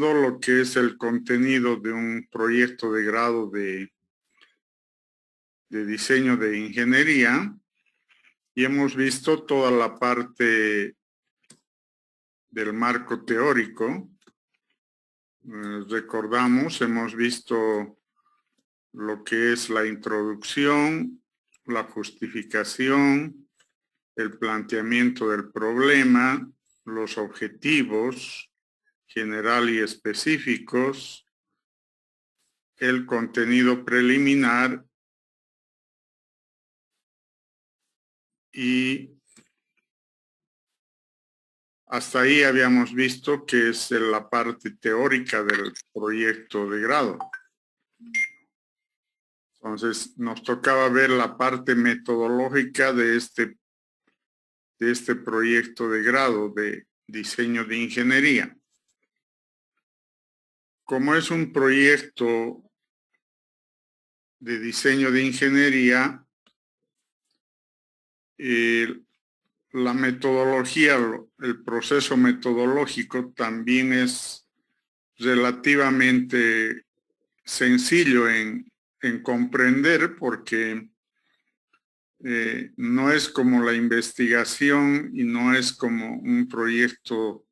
lo que es el contenido de un proyecto de grado de diseño de ingeniería y hemos visto toda la parte del marco teórico. Recordamos, hemos visto lo que es la introducción, la justificación, el planteamiento del problema, los objetivos general y específicos, el contenido preliminar y hasta ahí habíamos visto que es la parte teórica del proyecto de grado. Entonces nos tocaba ver la parte metodológica de este proyecto de grado de diseño de ingeniería. Como es un proyecto de diseño de ingeniería, la metodología, el proceso metodológico también es relativamente sencillo en comprender porque no es como la investigación y no es como un proyecto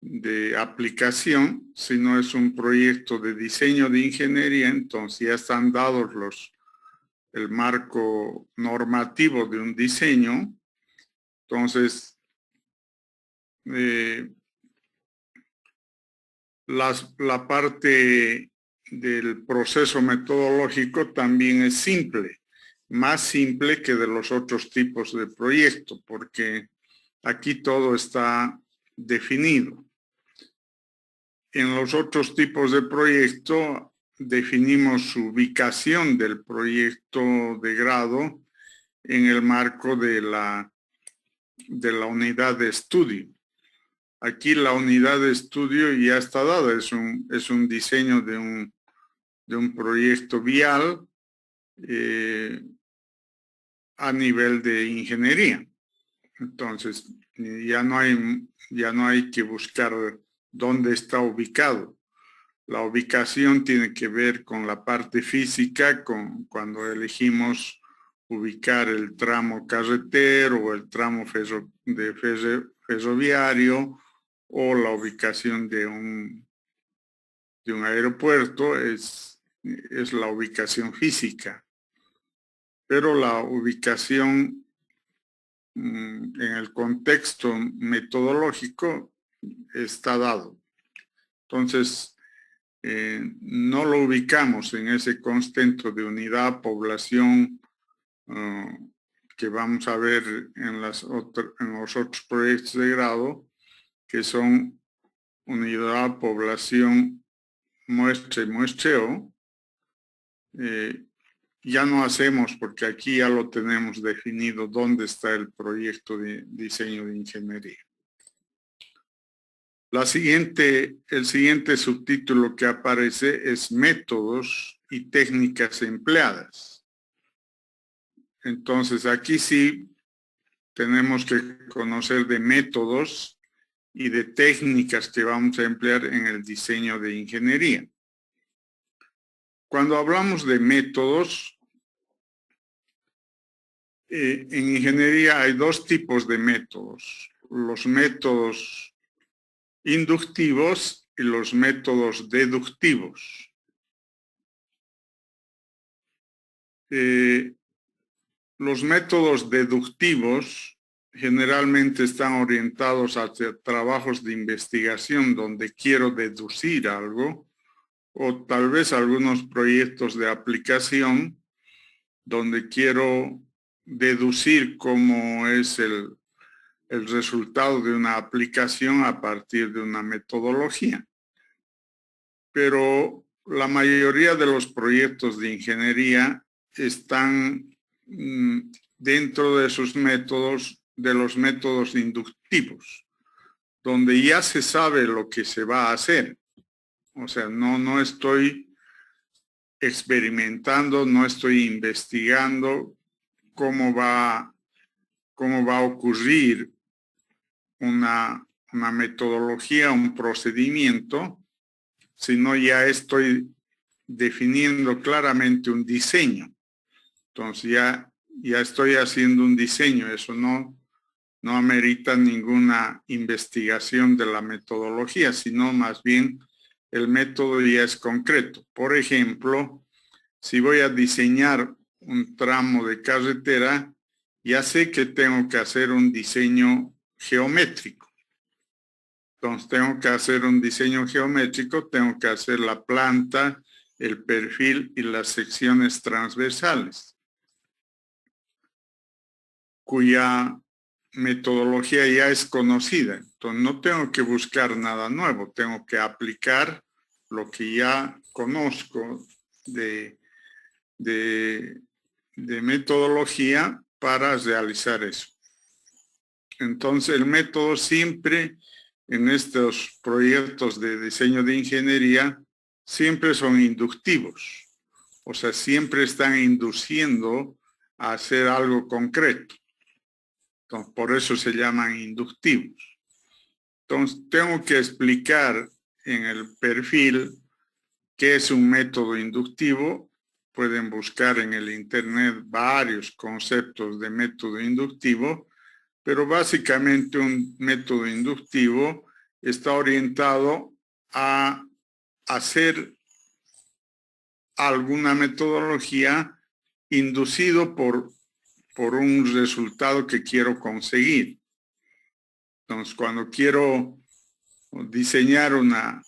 de aplicación, sino es un proyecto de diseño de ingeniería. Entonces ya están dados el marco normativo de un diseño. Entonces, la parte del proceso metodológico también es simple, más simple que de los otros tipos de proyecto, porque aquí todo está definido. En los otros tipos de proyecto definimos su ubicación del proyecto de grado en el marco de la unidad de estudio. Aquí la unidad de estudio ya está dada, es un diseño de un proyecto vial a nivel de ingeniería. Entonces, ya no hay que buscar dónde está ubicado. La ubicación tiene que ver con la parte física, cuando elegimos ubicar el tramo carretero o el tramo ferroviario o la ubicación de un aeropuerto, es la ubicación física. Pero la ubicación en el contexto metodológico está dado. Entonces, no lo ubicamos en ese constante de unidad, población, que vamos a ver en los otros proyectos de grado, que son unidad, población, muestra y muestreo. Ya no hacemos porque aquí ya lo tenemos definido dónde está el proyecto de diseño de ingeniería. El siguiente subtítulo que aparece es métodos y técnicas empleadas. Entonces aquí sí tenemos que conocer de métodos y de técnicas que vamos a emplear en el diseño de ingeniería. Cuando hablamos de métodos, en ingeniería hay dos tipos de métodos: los métodos inductivos y los métodos deductivos. Los métodos deductivos generalmente están orientados hacia trabajos de investigación donde quiero deducir algo, o tal vez algunos proyectos de aplicación donde quiero deducir cómo es el resultado de una aplicación a partir de una metodología. Pero la mayoría de los proyectos de ingeniería están dentro de sus métodos, de los métodos inductivos, donde ya se sabe lo que se va a hacer. O sea, no estoy experimentando, no estoy investigando cómo va a ocurrir una metodología, un procedimiento, sino ya estoy definiendo claramente un diseño. Entonces ya estoy haciendo un diseño, eso no amerita ninguna investigación de la metodología, sino más bien el método ya es concreto. Por ejemplo, si voy a diseñar un tramo de carretera, ya sé que tengo que hacer un diseño geométrico. Entonces tengo que hacer un diseño geométrico, tengo que hacer la planta, el perfil y las secciones transversales, cuya metodología ya es conocida. Entonces no tengo que buscar nada nuevo, tengo que aplicar lo que ya conozco de metodología para realizar eso. Entonces el método siempre en estos proyectos de diseño de ingeniería siempre son inductivos. O sea, siempre están induciendo a hacer algo concreto. Entonces, por eso se llaman inductivos. Entonces, tengo que explicar en el perfil qué es un método inductivo. Pueden buscar en el internet varios conceptos de método inductivo, pero básicamente un método inductivo está orientado a hacer alguna metodología inducido por un resultado que quiero conseguir. Entonces, cuando quiero diseñar una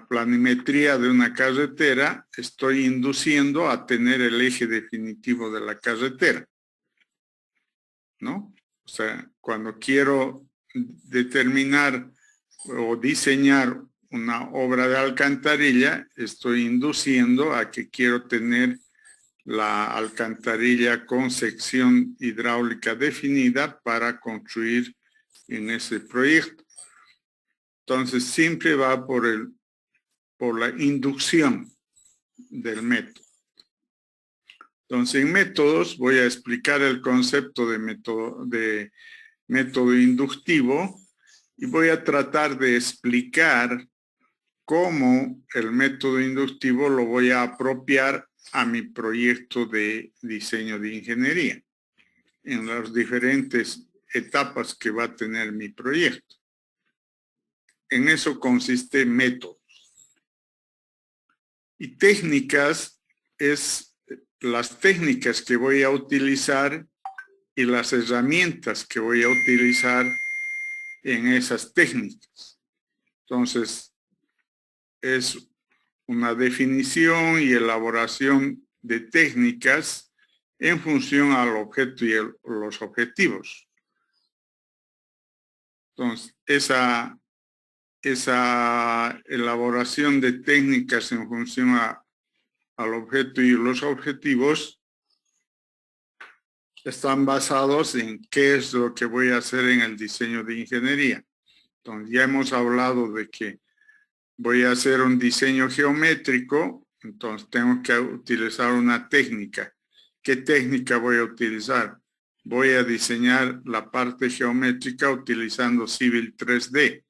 planimetría de una carretera, estoy induciendo a tener el eje definitivo de la carretera, ¿no? O sea, cuando quiero determinar o diseñar una obra de alcantarilla, estoy induciendo a que quiero tener la alcantarilla con sección hidráulica definida para construir en ese proyecto. Entonces, siempre va por la inducción del método. Entonces, en métodos voy a explicar el concepto de método inductivo y voy a tratar de explicar cómo el método inductivo lo voy a apropiar a mi proyecto de diseño de ingeniería en las diferentes etapas que va a tener mi proyecto. En eso consiste métodos. Y técnicas es las técnicas que voy a utilizar y las herramientas que voy a utilizar en esas técnicas. Entonces, es una definición y elaboración de técnicas en función al objeto y los objetivos. Entonces, esa elaboración de técnicas en función al objeto y los objetivos están basados en qué es lo que voy a hacer en el diseño de ingeniería. Entonces, ya hemos hablado de que voy a hacer un diseño geométrico, entonces tengo que utilizar una técnica. ¿Qué técnica voy a utilizar? Voy a diseñar la parte geométrica utilizando Civil 3D.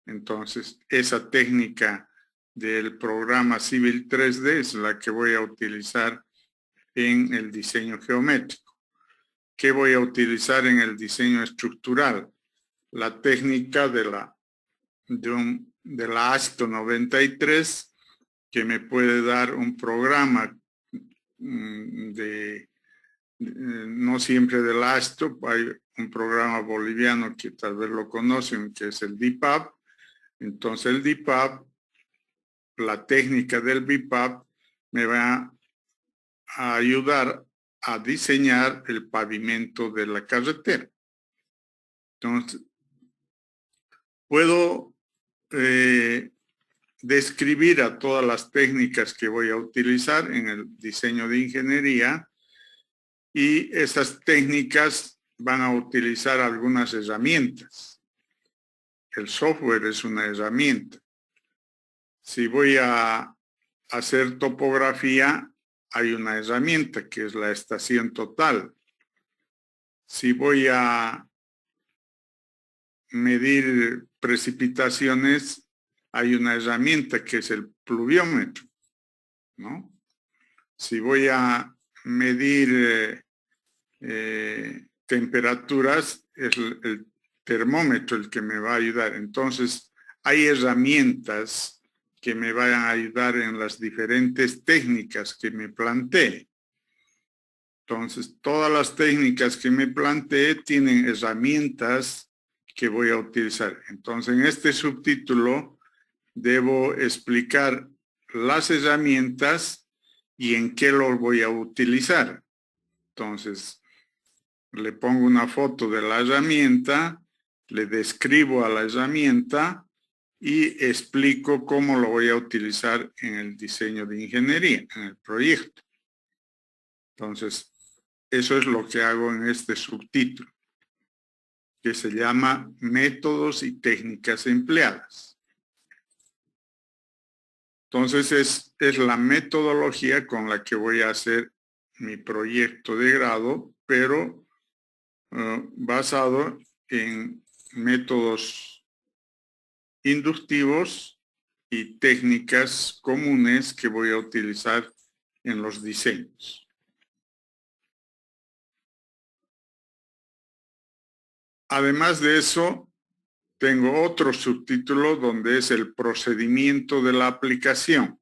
Entonces, esa técnica del programa Civil 3D es la que voy a utilizar en el diseño geométrico. ¿Qué voy a utilizar en el diseño estructural? La técnica de la ASTO 93, que me puede dar un programa no siempre del ASTO, hay un programa boliviano que tal vez lo conocen, que es el BIPAP. Entonces el BIPAP, la técnica del BIPAP me va a ayudar a diseñar el pavimento de la carretera. Entonces, puedo describir a todas las técnicas que voy a utilizar en el diseño de ingeniería y esas técnicas van a utilizar algunas herramientas. El software es una herramienta. Si voy a hacer topografía, hay una herramienta que es la estación total. Si voy a medir precipitaciones, hay una herramienta que es el pluviómetro, ¿no? Si voy a medir temperaturas, es el termómetro el que me va a ayudar. Entonces, hay herramientas que me van a ayudar en las diferentes técnicas que me planteé. Entonces, todas las técnicas que me planteé tienen herramientas que voy a utilizar. Entonces, en este subtítulo debo explicar las herramientas y en qué lo voy a utilizar. Entonces, le pongo una foto de la herramienta, le describo a la herramienta y explico cómo lo voy a utilizar en el diseño de ingeniería, en el proyecto. Entonces, eso es lo que hago en este subtítulo, que se llama Métodos y técnicas empleadas. Entonces, es la metodología con la que voy a hacer mi proyecto de grado, pero basado en métodos inductivos y técnicas comunes que voy a utilizar en los diseños. Además de eso, tengo otro subtítulo donde es el procedimiento de la aplicación,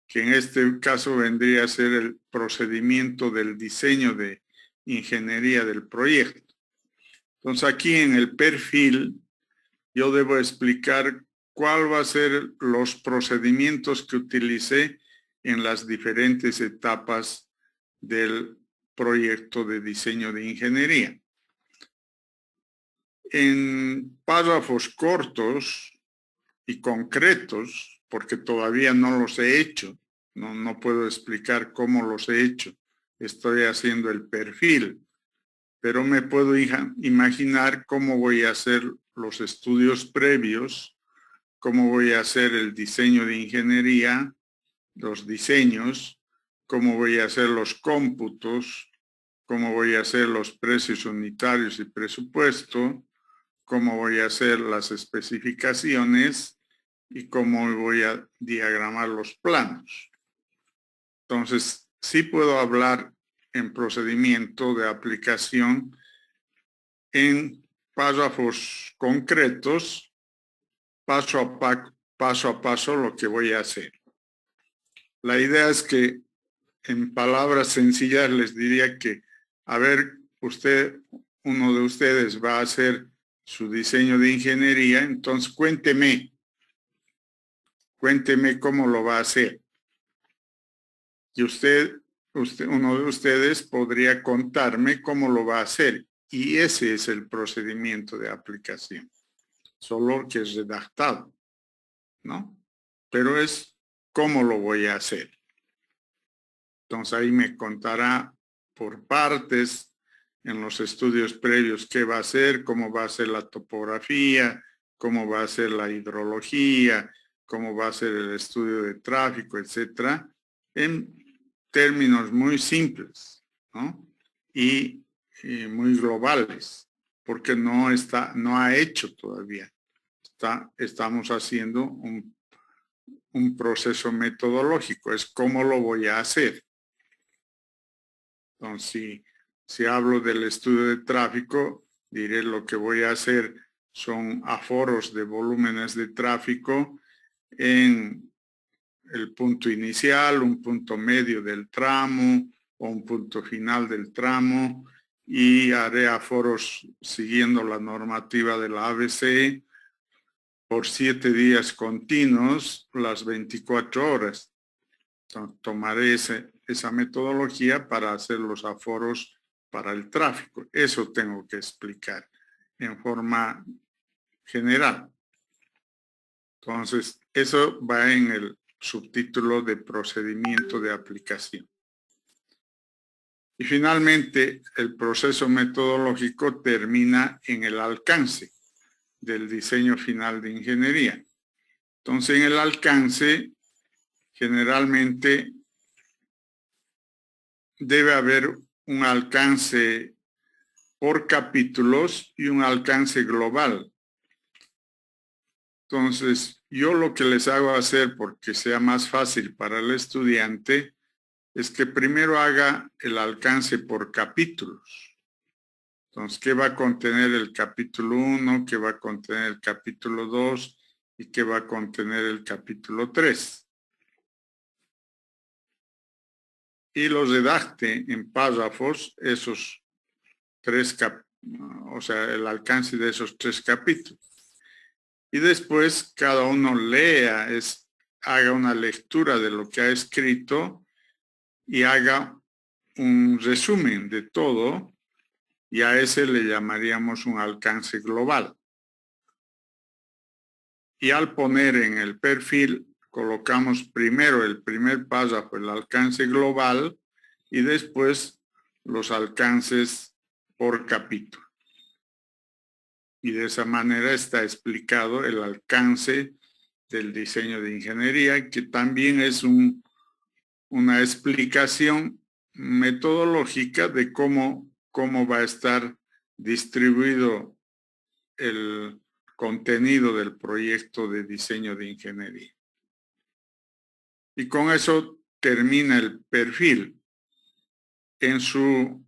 que en este caso vendría a ser el procedimiento del diseño de ingeniería del proyecto. Entonces aquí en el perfil yo debo explicar cuál va a ser los procedimientos que utilicé en las diferentes etapas del proyecto de diseño de ingeniería. En párrafos cortos y concretos, porque todavía no los he hecho, no puedo explicar cómo los he hecho, estoy haciendo el perfil, pero me puedo imaginar cómo voy a hacer los estudios previos, cómo voy a hacer el diseño de ingeniería, los diseños, cómo voy a hacer los cómputos, cómo voy a hacer los precios unitarios y presupuesto, cómo voy a hacer las especificaciones y cómo voy a diagramar los planos. Entonces, sí puedo hablar en procedimiento de aplicación en párrafos concretos, paso a paso lo que voy a hacer. La idea es que en palabras sencillas les diría que, a ver, uno de ustedes va a hacer su diseño de ingeniería, entonces cuénteme cómo lo va a hacer. Y uno de ustedes podría contarme cómo lo va a hacer. Y ese es el procedimiento de aplicación. Solo que es redactado, ¿no? Pero es cómo lo voy a hacer. Entonces ahí me contará por partes en los estudios previos qué va a hacer, cómo va a ser la topografía, cómo va a ser la hidrología, cómo va a ser el estudio de tráfico, etcétera, en términos muy simples, ¿no? Y muy globales, porque no ha hecho todavía. Estamos haciendo un proceso metodológico, es cómo lo voy a hacer. Entonces, si hablo del estudio de tráfico, diré lo que voy a hacer son aforos de volúmenes de tráfico en el punto inicial, un punto medio del tramo o un punto final del tramo, y haré aforos siguiendo la normativa de la ABC por 7 días continuos, las 24 horas. Entonces, tomaré esa metodología para hacer los aforos para el tráfico. Eso tengo que explicar en forma general. Entonces, eso va en el subtítulo de procedimiento de aplicación. Y finalmente, el proceso metodológico termina en el alcance del diseño final de ingeniería. Entonces, en el alcance, generalmente debe haber un alcance por capítulos y un alcance global. Entonces, Yo lo que les hago hacer, porque sea más fácil para el estudiante, es que primero haga el alcance por capítulos. Entonces, ¿qué va a contener el capítulo 1? ¿Qué va a contener el capítulo 2? ¿Y qué va a contener el capítulo 3? Y los redacte en párrafos esos o sea, el alcance de esos 3 capítulos. Y después cada uno haga una lectura de lo que ha escrito y haga un resumen de todo, y a ese le llamaríamos un alcance global. Y al poner en el perfil, colocamos primero el primer párrafo, el alcance global, y después los alcances por capítulo. Y de esa manera está explicado el alcance del diseño de ingeniería, que también es una explicación metodológica de cómo va a estar distribuido el contenido del proyecto de diseño de ingeniería. Y con eso termina el perfil en su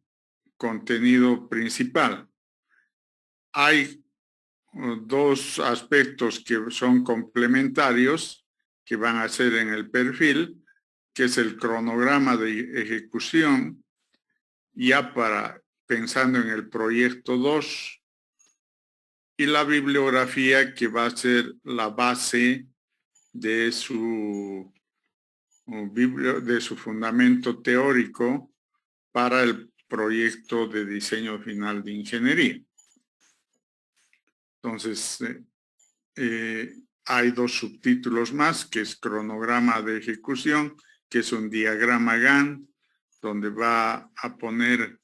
contenido principal. Hay 2 aspectos que son complementarios que van a ser en el perfil, que es el cronograma de ejecución, ya pensando en el proyecto 2, y la bibliografía, que va a ser la base de su fundamento teórico para el proyecto de diseño final de ingeniería. Entonces, hay 2 subtítulos más, que es cronograma de ejecución, que es un diagrama Gantt, donde va a poner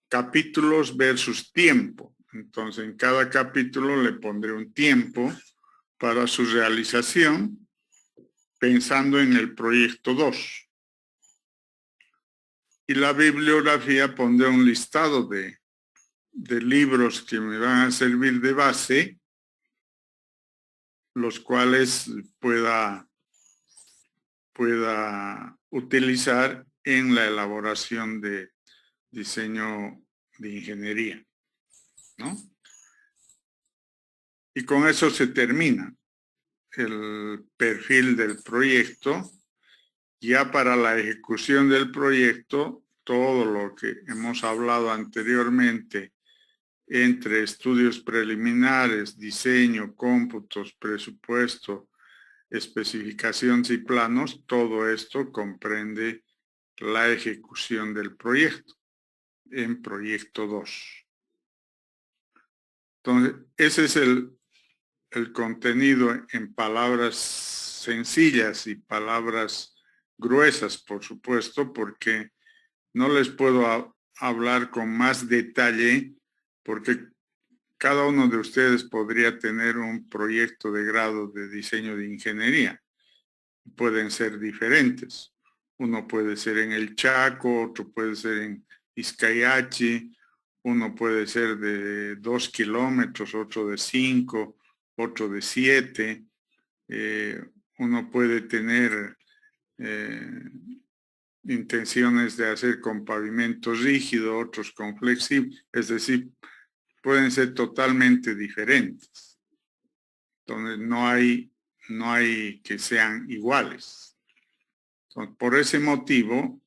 capítulos versus tiempo. Entonces, en cada capítulo le pondré un tiempo para su realización, pensando en el proyecto 2. Y la bibliografía, pondré un listado de libros que me van a servir de base, los cuales pueda utilizar en la elaboración de diseño de ingeniería, ¿no? Y con eso se termina el perfil del proyecto. Ya para la ejecución del proyecto, todo lo que hemos hablado anteriormente, entre estudios preliminares, diseño, cómputos, presupuesto, especificaciones y planos, todo esto comprende la ejecución del proyecto en proyecto 2. Entonces, ese es el contenido en palabras sencillas y palabras gruesas, por supuesto, porque no les puedo hablar con más detalle, porque cada uno de ustedes podría tener un proyecto de grado de diseño de ingeniería. Pueden ser diferentes. Uno puede ser en el Chaco, otro puede ser en Izcayachi, uno puede ser de 2 kilómetros, otro de 5, otro de 7. Uno puede tener intenciones de hacer con pavimento rígido, otros con flexible, es decir, pueden ser totalmente diferentes. Entonces no hay que sean iguales. Entonces, por ese motivo,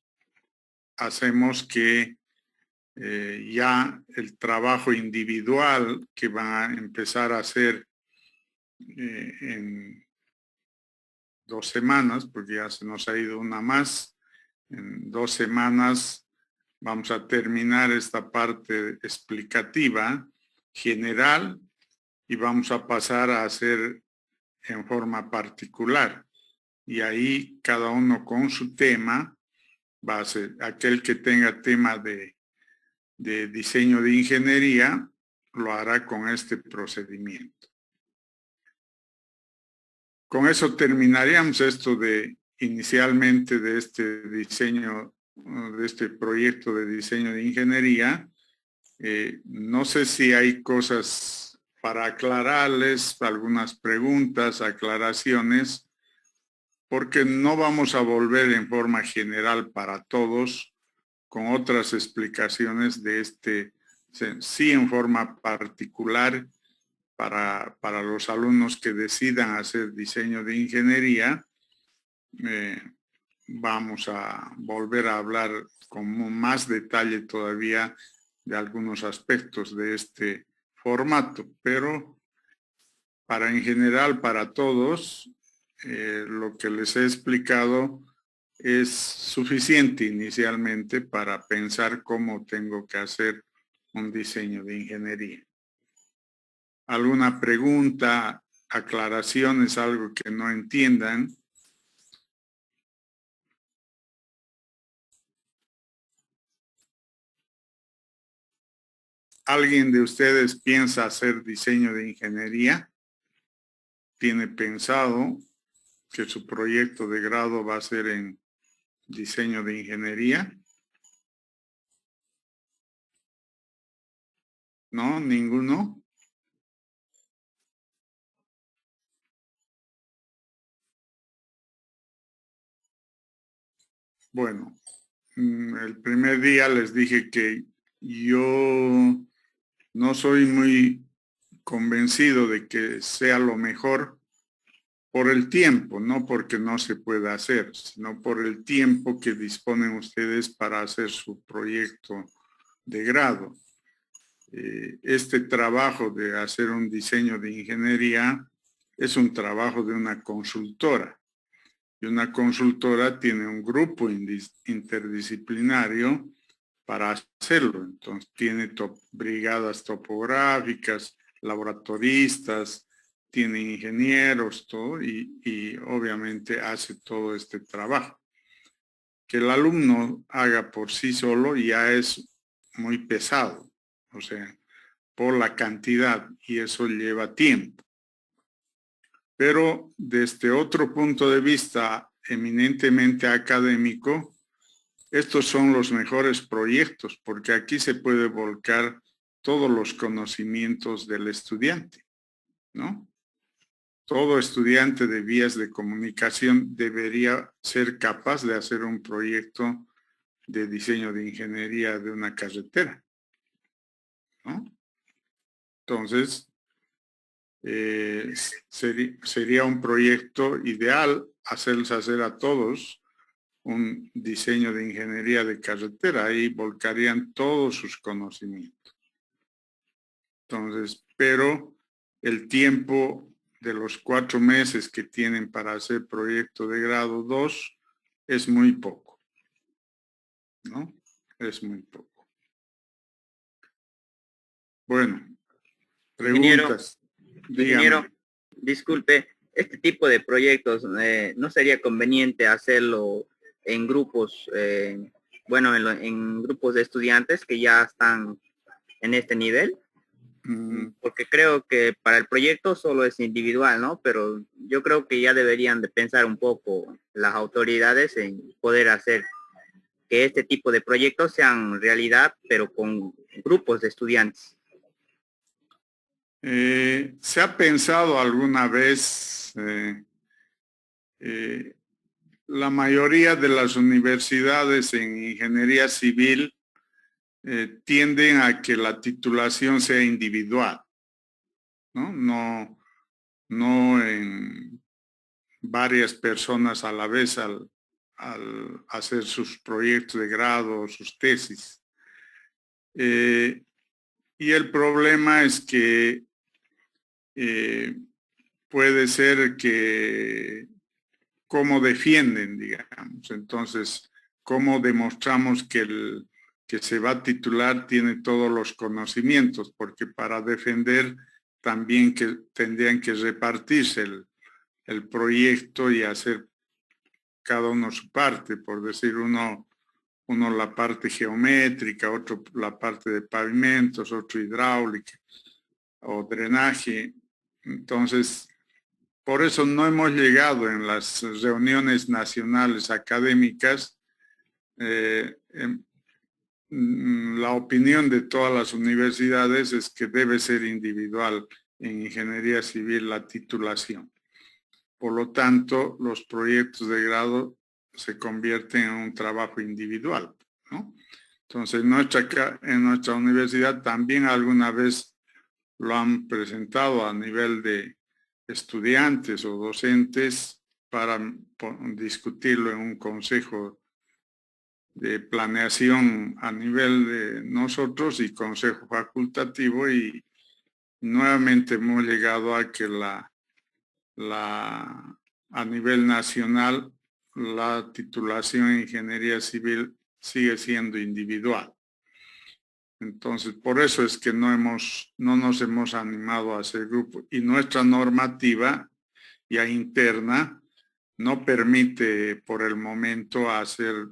hacemos que ya el trabajo individual que van a empezar a hacer en 2 semanas, porque ya se nos ha ido una más, en 2 semanas vamos a terminar esta parte explicativa general y vamos a pasar a hacer en forma particular. Y ahí cada uno con su tema va a ser aquel que tenga tema de diseño de ingeniería, lo hará con este procedimiento. Con eso terminaríamos esto inicialmente de este diseño, de este proyecto de diseño de ingeniería. No sé si hay cosas para aclararles algunas preguntas, aclaraciones, porque no vamos a volver en forma general para todos con otras explicaciones de sí en forma particular para los alumnos que decidan hacer diseño de ingeniería. Vamos a volver a hablar con más detalle todavía de algunos aspectos de este formato, pero en general, para todos, lo que les he explicado es suficiente inicialmente para pensar cómo tengo que hacer un diseño de ingeniería. ¿Alguna pregunta, aclaraciones, algo que no entiendan? ¿Alguien de ustedes piensa hacer diseño de ingeniería? ¿Tiene pensado que su proyecto de grado va a ser en diseño de ingeniería? ¿No? ¿Ninguno? Bueno, el primer día les dije que yo no soy muy convencido de que sea lo mejor por el tiempo, no porque no se pueda hacer, sino por el tiempo que disponen ustedes para hacer su proyecto de grado. Este trabajo de hacer un diseño de ingeniería es un trabajo de una consultora. Y una consultora tiene un grupo interdisciplinario para hacerlo. Entonces tiene brigadas topográficas, laboratoristas, tiene ingenieros, todo, y obviamente hace todo este trabajo. Que el alumno haga por sí solo ya es muy pesado, o sea, por la cantidad, y eso lleva tiempo. Pero desde otro punto de vista eminentemente académico, estos son los mejores proyectos, porque aquí se puede volcar todos los conocimientos del estudiante, ¿no? Todo estudiante de vías de comunicación debería ser capaz de hacer un proyecto de diseño de ingeniería de una carretera, ¿no? Entonces, sería un proyecto ideal hacer a todos un diseño de ingeniería de carretera. Ahí volcarían todos sus conocimientos. Entonces, pero el tiempo de los 4 meses que tienen para hacer proyecto de grado 2 es muy poco, ¿no? Es muy poco. Bueno, Ingeniero, preguntas. ingeniero, Dígame. disculpe, este tipo de proyectos, ¿no sería conveniente hacerlo en grupos, bueno, en grupos de estudiantes que ya están en este nivel? Porque creo que para el proyecto solo es individual, ¿no? Pero yo creo que ya deberían de pensar un poco las autoridades en poder hacer que este tipo de proyectos sean realidad, pero con grupos de estudiantes. ¿Se ha pensado alguna vez, la mayoría de las universidades en ingeniería civil tienden a que la titulación sea individual, ¿no? No en varias personas a la vez al hacer sus proyectos de grado o sus tesis. Y el problema es que puede ser que cómo defienden, digamos. Entonces, cómo demostramos que el que se va a titular tiene todos los conocimientos, porque para defender también que tendrían que repartirse el proyecto y hacer cada uno su parte, por decir uno la parte geométrica, otro la parte de pavimentos, otro hidráulica o drenaje. Entonces, por eso no hemos llegado en las reuniones nacionales académicas. La opinión de todas las universidades es que debe ser individual en ingeniería civil la titulación. Por lo tanto, los proyectos de grado se convierten en un trabajo individual, ¿no? Entonces, en nuestra universidad también alguna vez lo han presentado a nivel de estudiantes o docentes para discutirlo en un consejo de planeación a nivel de nosotros y consejo facultativo, y nuevamente hemos llegado a que a nivel nacional la titulación en ingeniería civil sigue siendo individual. Entonces, por eso es que no nos hemos animado a hacer grupo, y nuestra normativa ya interna no permite por el momento hacer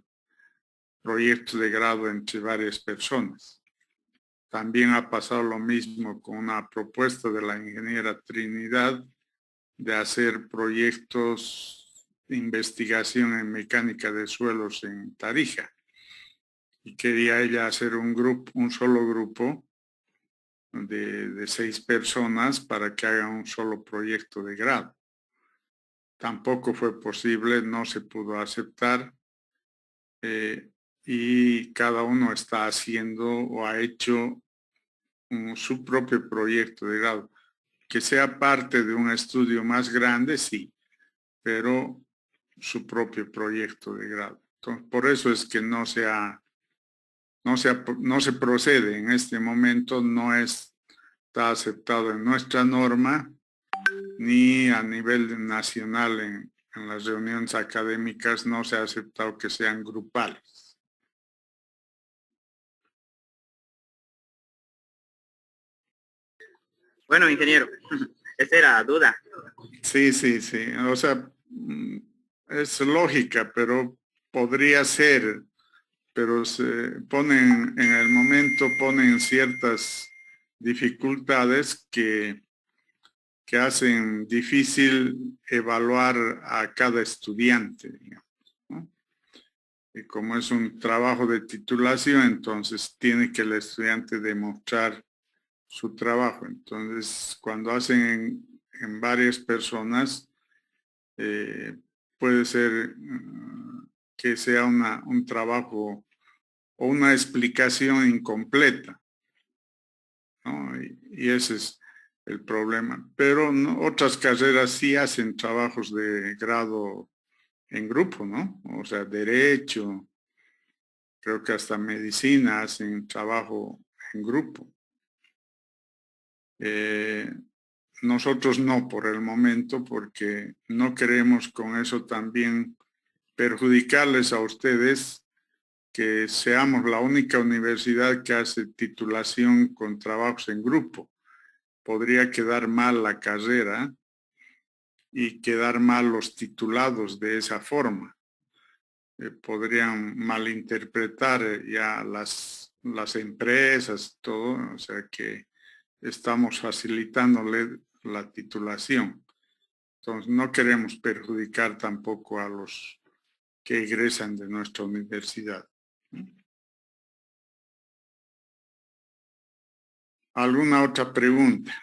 proyectos de grado entre varias personas. También ha pasado lo mismo con una propuesta de la ingeniera Trinidad de hacer proyectos de investigación en mecánica de suelos en Tarija. Y quería ella hacer un solo grupo de 6 personas para que hagan un solo proyecto de grado. Tampoco fue posible, no se pudo aceptar, y cada uno está haciendo o ha hecho su propio proyecto de grado. Que sea parte de un estudio más grande, sí, pero su propio proyecto de grado. Entonces, por eso es que no se procede en este momento, no está aceptado en nuestra norma, ni a nivel nacional en las reuniones académicas no se ha aceptado que sean grupales. Bueno, ingeniero, esa era duda. Sí. O sea, es lógica, pero podría ser, pero en el momento ponen ciertas dificultades que hacen difícil evaluar a cada estudiante, digamos, ¿no? Y como es un trabajo de titulación, entonces tiene que el estudiante demostrar su trabajo. Entonces, cuando hacen en varias personas, puede ser que sea un trabajo o una explicación incompleta, ¿no? Y ese es el problema. Pero otras carreras sí hacen trabajos de grado en grupo, ¿no? O sea, derecho, creo que hasta medicina hacen trabajo en grupo. Nosotros no por el momento, porque no queremos con eso también perjudicarles a ustedes, que seamos la única universidad que hace titulación con trabajos en grupo. Podría quedar mal la carrera y quedar mal los titulados de esa forma. Podrían malinterpretar ya las empresas, todo, o sea que estamos facilitándole la titulación. Entonces, no queremos perjudicar tampoco a los que egresan de nuestra universidad. ¿Alguna otra pregunta?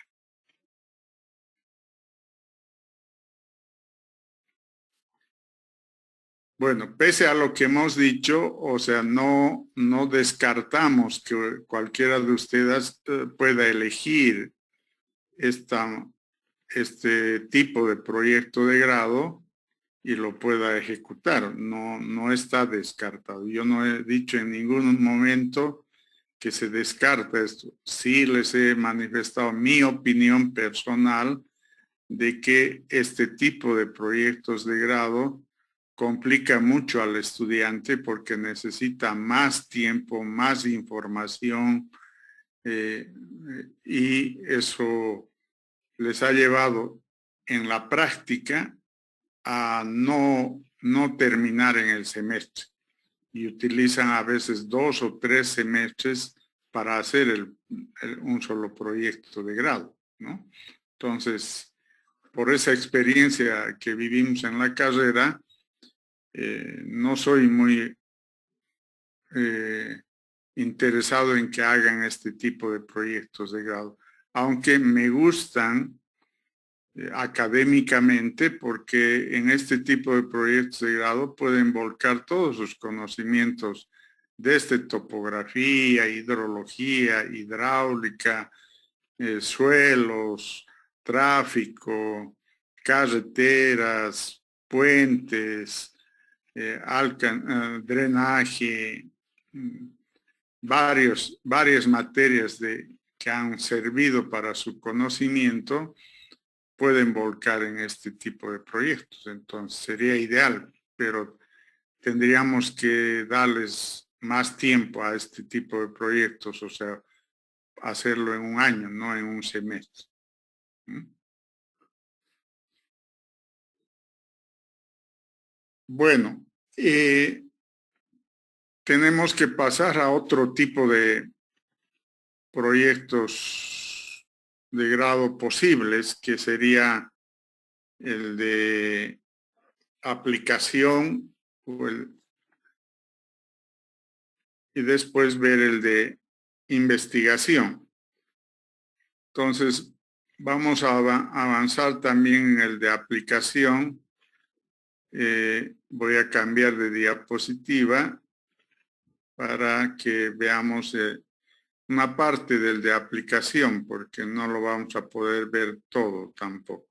Bueno, pese a lo que hemos dicho, o sea, no descartamos que cualquiera de ustedes pueda elegir este tipo de proyecto de grado y lo pueda ejecutar. No está descartado. Yo no he dicho en ningún momento que se descarta esto. Sí les he manifestado mi opinión personal de que este tipo de proyectos de grado complica mucho al estudiante porque necesita más tiempo, más información, y eso les ha llevado en la práctica a no terminar en el semestre, y utilizan a veces 2 o 3 semestres para hacer un solo proyecto de grado, ¿no? Entonces, por esa experiencia que vivimos en la carrera, no soy muy interesado en que hagan este tipo de proyectos de grado. aunque me gustan académicamente, porque en este tipo de proyectos de grado pueden volcar todos sus conocimientos desde topografía, hidrología, hidráulica, suelos, tráfico, carreteras, puentes, drenaje, varias materias que han servido para su conocimiento, pueden volcar en este tipo de proyectos. Entonces sería ideal, pero tendríamos que darles más tiempo a este tipo de proyectos, o sea, hacerlo en un año, no en un semestre. Bueno, tenemos que pasar a otro tipo de proyectos de grado posibles, que sería el de aplicación y después ver el de investigación. Entonces, vamos a avanzar también en el de aplicación. Voy a cambiar de diapositiva para que veamos una parte del de aplicación, porque no lo vamos a poder ver todo tampoco.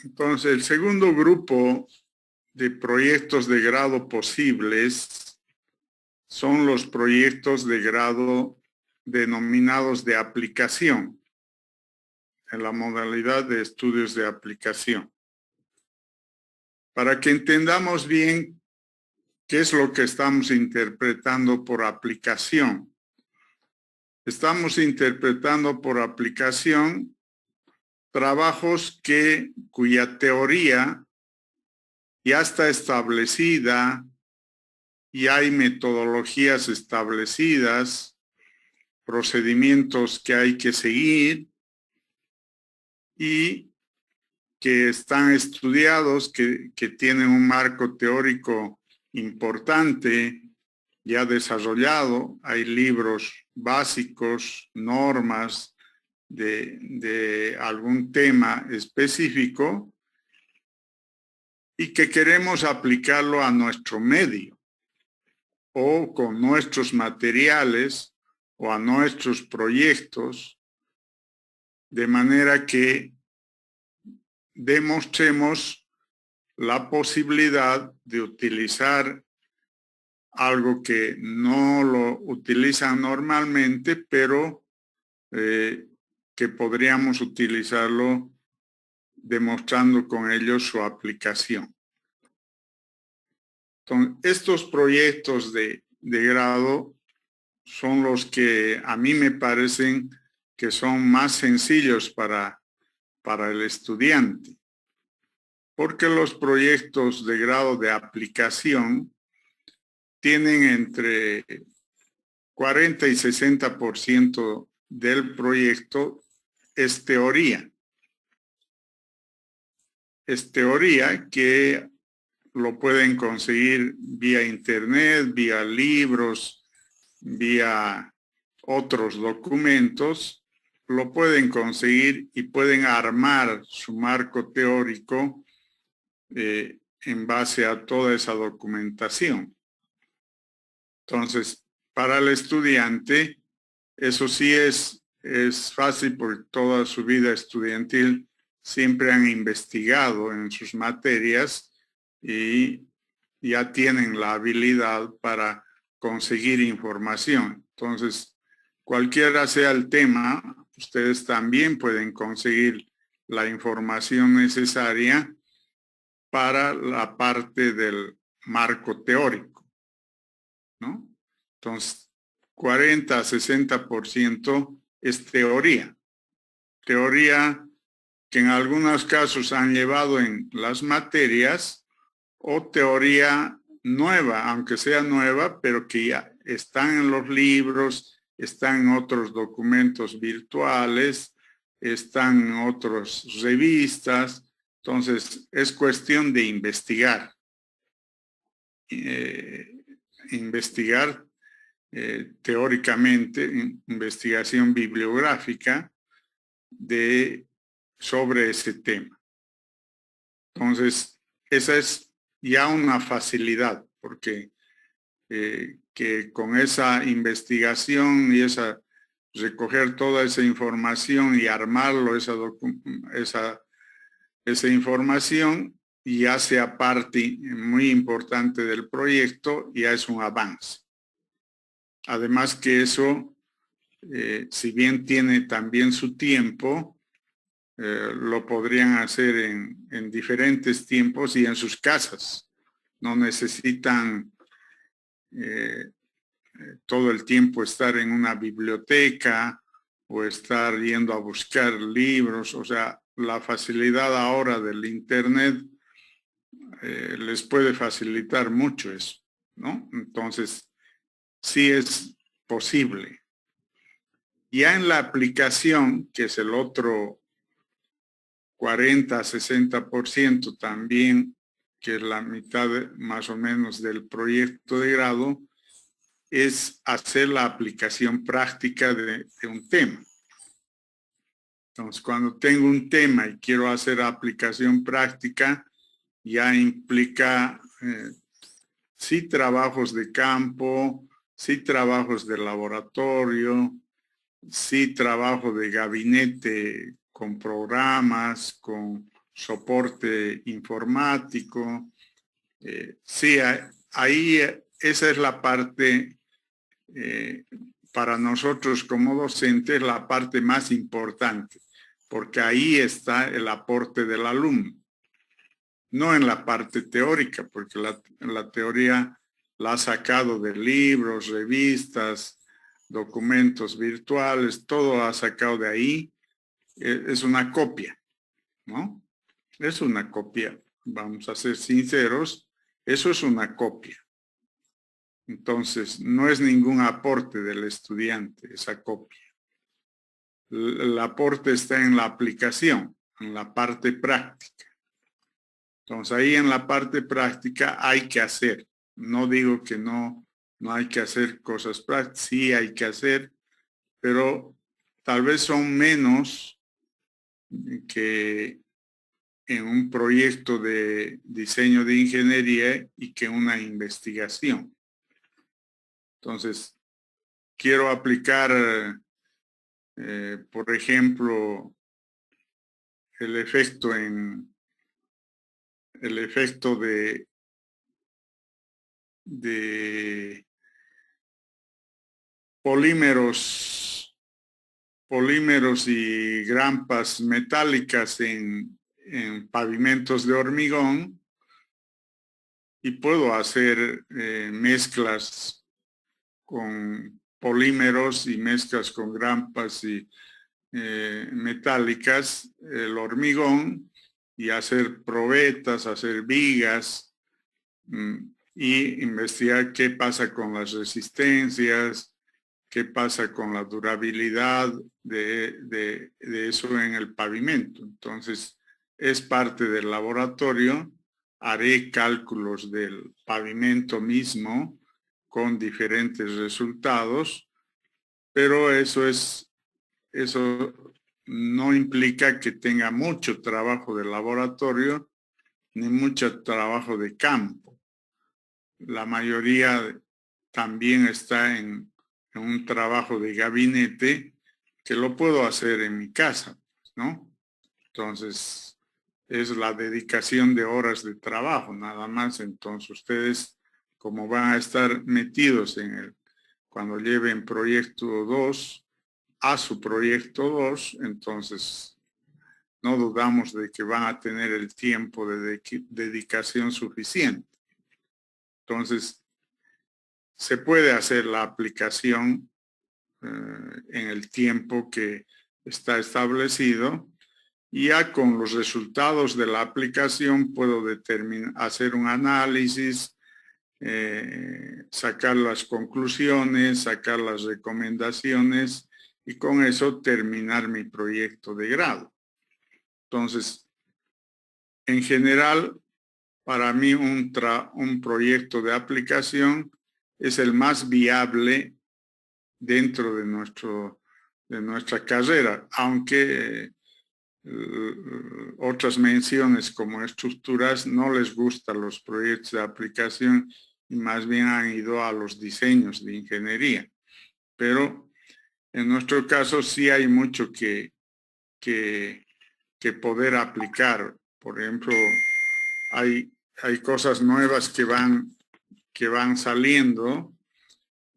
Entonces, el segundo grupo de proyectos de grado posibles son los proyectos de grado denominados de aplicación, en la modalidad de estudios de aplicación. Para que entendamos bien qué es lo que estamos interpretando por aplicación. Estamos interpretando por aplicación trabajos cuya teoría ya está establecida y hay metodologías establecidas, procedimientos que hay que seguir y que están estudiados, que tienen un marco teórico importante ya desarrollado. Hay libros básicos, normas de algún tema específico y que queremos aplicarlo a nuestro medio o con nuestros materiales o a nuestros proyectos, de manera que demostremos la posibilidad de utilizar algo que no lo utilizan normalmente, pero que podríamos utilizarlo demostrando con ello su aplicación. Entonces, estos proyectos de grado son los que a mí me parecen que son más sencillos para el estudiante, porque los proyectos de grado de aplicación tienen entre 40 y 60% del proyecto es teoría. Es teoría que lo pueden conseguir vía internet, vía libros, vía otros documentos, lo pueden conseguir y pueden armar su marco teórico en base a toda esa documentación. Entonces, para el estudiante, eso sí es fácil porque toda su vida estudiantil siempre han investigado en sus materias y ya tienen la habilidad para conseguir información. Entonces, cualquiera sea el tema, ustedes también pueden conseguir la información necesaria para la parte del marco teórico. ¿no? Entonces, 40 a 60% es teoría. Teoría que en algunos casos han llevado en las materias, o teoría nueva, aunque sea nueva, pero que ya están en los libros, están en otros documentos virtuales, están en otras revistas. Entonces, es cuestión de investigar. Investigar teóricamente, investigación bibliográfica sobre ese tema. Entonces, esa es ya una facilidad, porque que con esa investigación y recoger toda esa información y armarlo, esa información, ya sea parte muy importante del proyecto, ya es un avance. Además que eso, si bien tiene también su tiempo, lo podrían hacer en diferentes tiempos y en sus casas. No necesitan todo el tiempo estar en una biblioteca o estar yendo a buscar libros. O sea, la facilidad ahora del Internet les puede facilitar mucho eso, ¿no? Entonces, sí es posible. Ya en la aplicación, que es el otro 40 a 60% también, que es la mitad más o menos del proyecto de grado, es hacer la aplicación práctica de un tema. Entonces, cuando tengo un tema y quiero hacer aplicación práctica, ya implica sí trabajos de campo, sí trabajos de laboratorio, sí trabajo de gabinete con programas, con soporte informático. Sí, ahí esa es la parte, para nosotros como docentes, la parte más importante, porque ahí está el aporte del alumno, no en la parte teórica, porque la teoría la ha sacado de libros, revistas, documentos virtuales, todo ha sacado de ahí. Es una copia, ¿no? Es una copia, vamos a ser sinceros, eso es una copia. Entonces, no es ningún aporte del estudiante, esa copia. El aporte está en la aplicación, en la parte práctica. Entonces, ahí en la parte práctica hay que hacer. No digo que no hay que hacer cosas prácticas, sí hay que hacer, pero tal vez son menos que en un proyecto de diseño de ingeniería y que una investigación. Entonces, quiero aplicar, por ejemplo, el efecto de polímeros y grampas metálicas en pavimentos de hormigón, y puedo hacer mezclas con polímeros y mezclas con grampas y metálicas, el hormigón, y hacer probetas, hacer vigas, y investigar qué pasa con las resistencias, qué pasa con la durabilidad de eso en el pavimento. Entonces, es parte del laboratorio. Haré cálculos del pavimento mismo con diferentes resultados, pero eso no implica que tenga mucho trabajo de laboratorio ni mucho trabajo de campo. La mayoría también está en un trabajo de gabinete que lo puedo hacer en mi casa, ¿no? Entonces, es la dedicación de horas de trabajo, nada más. Entonces, ustedes, como van a estar metidos cuando lleven proyecto 2 a su proyecto 2, entonces no dudamos de que van a tener el tiempo de dedicación suficiente. Entonces, se puede hacer la aplicación en el tiempo que está establecido. Y ya con los resultados de la aplicación puedo hacer un análisis, sacar las conclusiones, sacar las recomendaciones y con eso terminar mi proyecto de grado. Entonces, en general, para mí un proyecto de aplicación es el más viable dentro de nuestra carrera, aunque otras menciones como estructuras no les gustan los proyectos de aplicación y más bien han ido a los diseños de ingeniería. Pero en nuestro caso sí hay mucho que poder aplicar. Por ejemplo, hay cosas nuevas que van saliendo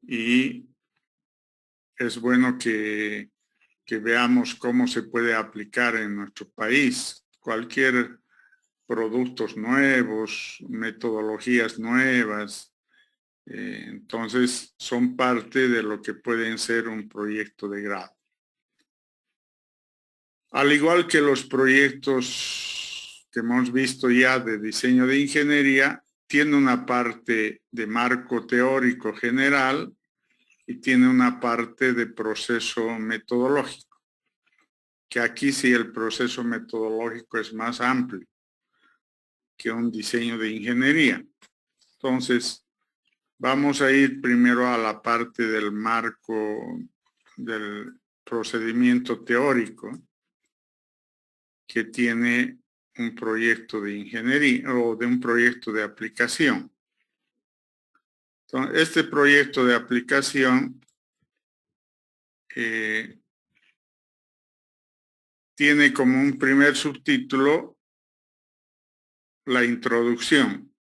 y es bueno que veamos cómo se puede aplicar en nuestro país. Cualquier productos nuevos, metodologías nuevas, entonces son parte de lo que pueden ser un proyecto de grado. Al igual que los proyectos que hemos visto ya de diseño de ingeniería, tiene una parte de marco teórico general y tiene una parte de proceso metodológico, que aquí sí el proceso metodológico es más amplio que un diseño de ingeniería. Entonces, vamos a ir primero a la parte del marco del procedimiento teórico que tiene un proyecto de ingeniería o de un proyecto de aplicación. Entonces, este proyecto de aplicación tiene como un primer subtítulo la introducción.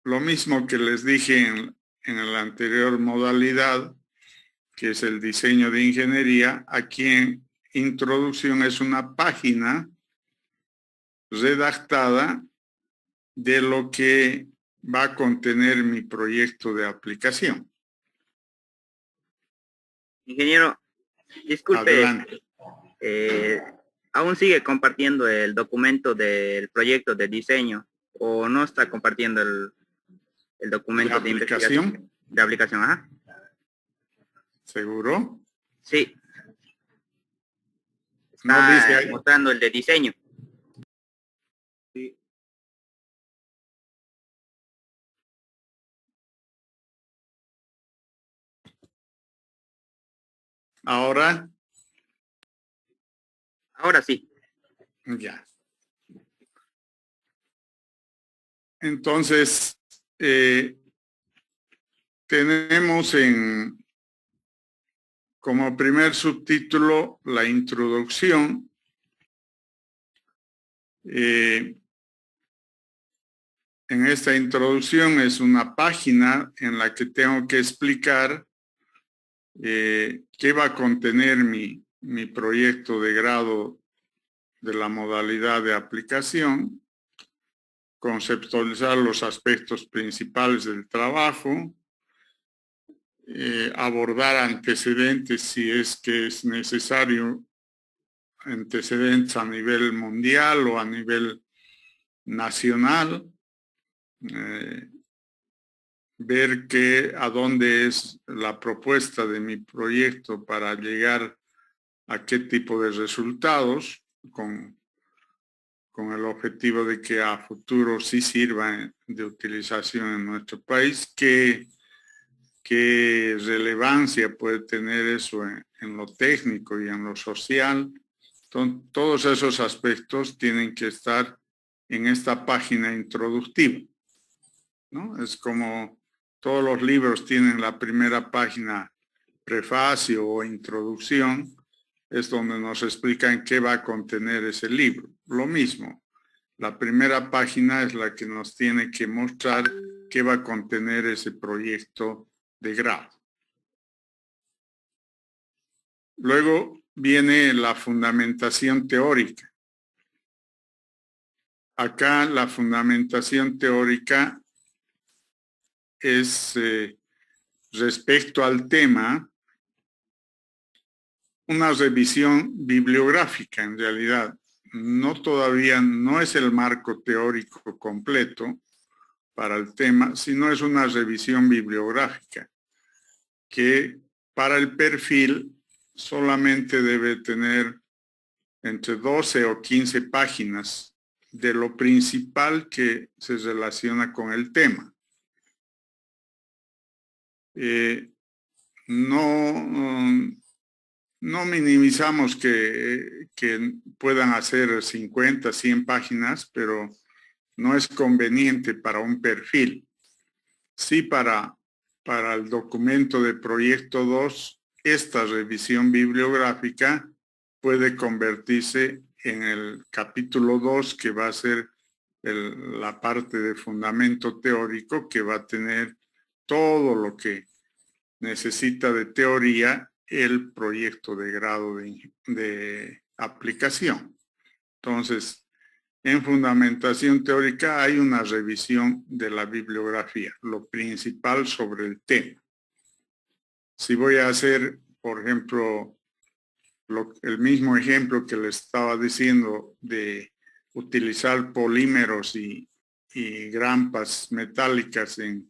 Lo mismo que les dije en la anterior modalidad, que es el diseño de ingeniería, aquí en introducción es una página redactada de lo que va a contener mi proyecto de aplicación. Ingeniero, disculpe, Adelante. ¿aún sigue compartiendo el documento del proyecto de diseño o no está compartiendo el documento de investigación? De aplicación, ajá. ¿Seguro? Sí. Está No dice ahí. mostrando el de diseño. Sí. Ahora. Ahora sí. Ya. Entonces, tenemos como primer subtítulo la introducción. En esta introducción es una página en la que tengo que explicar qué va a contener mi proyecto de grado de la modalidad de aplicación, conceptualizar los aspectos principales del trabajo, abordar antecedentes si es que es necesario, antecedentes a nivel mundial o a nivel nacional, ver a dónde es la propuesta de mi proyecto para llegar a qué tipo de resultados con el objetivo de que a futuro sí sirva de utilización en nuestro país, qué relevancia puede tener eso en lo técnico y en lo social. Entonces, todos esos aspectos tienen que estar en esta página introductiva, ¿no? Es como todos los libros tienen la primera página, prefacio o introducción, es donde nos explican qué va a contener ese libro. Lo mismo, la primera página es la que nos tiene que mostrar qué va a contener ese proyecto de grado. Luego viene la fundamentación teórica. Acá la fundamentación teórica es respecto al tema, una revisión bibliográfica en realidad. Todavía no es el marco teórico completo para el tema, sino es una revisión bibliográfica que para el perfil solamente debe tener entre 12 o 15 páginas de lo principal que se relaciona con el tema. No minimizamos que puedan hacer 50, 100 páginas, pero no es conveniente para un perfil. Sí, para el documento de proyecto 2, esta revisión bibliográfica puede convertirse en el capítulo 2, que va a ser la parte de fundamento teórico, que va a tener todo lo que necesita de teoría el proyecto de grado de aplicación. Entonces, en fundamentación teórica hay una revisión de la bibliografía, lo principal sobre el tema. Si voy a hacer, por ejemplo, el mismo ejemplo que le estaba diciendo de utilizar polímeros y grampas metálicas en